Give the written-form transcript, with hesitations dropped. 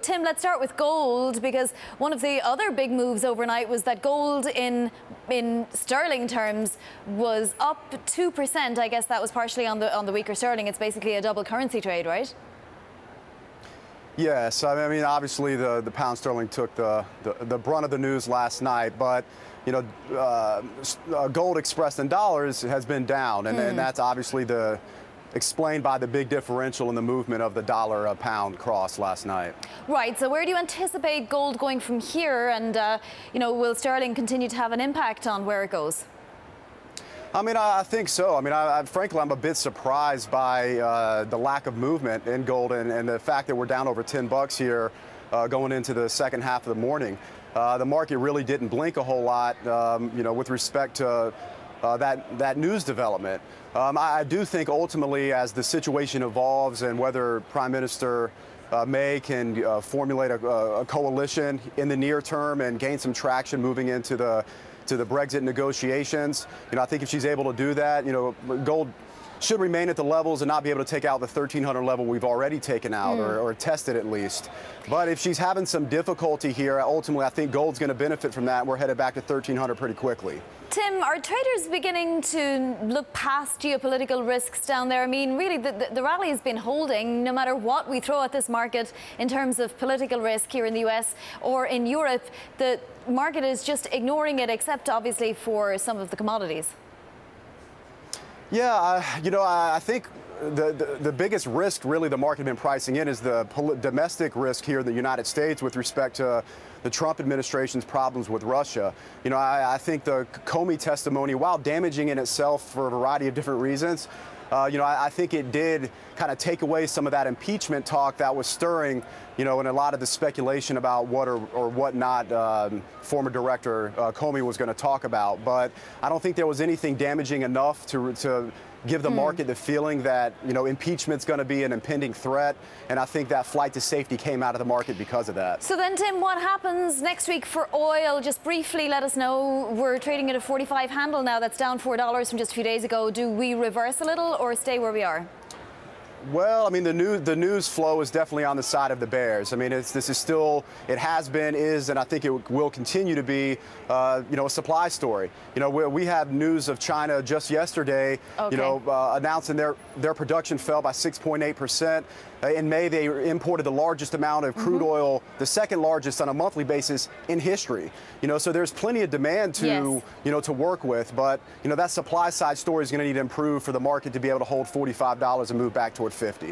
Tim, let's start with gold, because one of the other big moves overnight was that gold in sterling terms was up 2%. I guess that was partially on the weaker sterling. It's basically a double currency trade, right? Yes, I mean obviously the pound sterling took the brunt of the news last night, but you know gold expressed in dollars has been down, and that's obviously explained by the big differential in the movement of the dollar pound cross last night. Right. So where do you anticipate gold going from here? And you know, will sterling continue to have an impact on where it goes? I mean, I think so. I mean, frankly, I'm a bit surprised by the lack of movement in gold and the fact that we're down over 10 bucks here going into the second half of the morning. The market really didn't blink a whole lot, you know, with respect to that news development. I do think ultimately, as the situation evolves and whether Prime Minister May can formulate a coalition in the near term and gain some traction moving into the Brexit negotiations, you know, I think if she's able to do that, you know, gold should remain at the levels and not be able to take out the 1,300 level we've already taken out or tested at least. But if she's having some difficulty here, ultimately I think gold's going to benefit from that, and we're headed back to 1,300 pretty quickly. Tim, are traders beginning to look past geopolitical risks down there? I mean, really, the rally has been holding no matter what we throw at this market in terms of political risk here in the US or in Europe. The market is just ignoring it, except obviously for some of the commodities. Yeah, you know, I think the biggest risk really the market has been pricing in is the domestic risk here in the United States with respect to the Trump administration's problems with Russia. You know, I think the Comey testimony, while damaging in itself for a variety of different reasons, you know, I think it did kind of take away some of that impeachment talk that was stirring, you know, and a lot of the speculation about what or what not former director Comey was going to talk about. But I don't think there was anything damaging enough to give the market the feeling that, you know, impeachment's going to be an impending threat. And I think that flight to safety came out of the market because of that. So then, Tim, what happens next week for oil? Just briefly let us know. We're trading at a 45 handle now. That's down $4 from just a few days ago. Do we reverse a little or stay where we are? Well, I mean, the news flow is definitely on the side of the bears. I mean, this is still, it has been, is, and I think it will continue to be, you know, a supply story. You know, we have news of China just yesterday, you know, announcing their production fell by 6.8%. In May, they imported the largest amount of crude oil, the second largest on a monthly basis in history. You know, so there's plenty of demand to, you know, to work with. But, you know, that supply side story is going to need to improve for the market to be able to hold $45 and move back toward 50.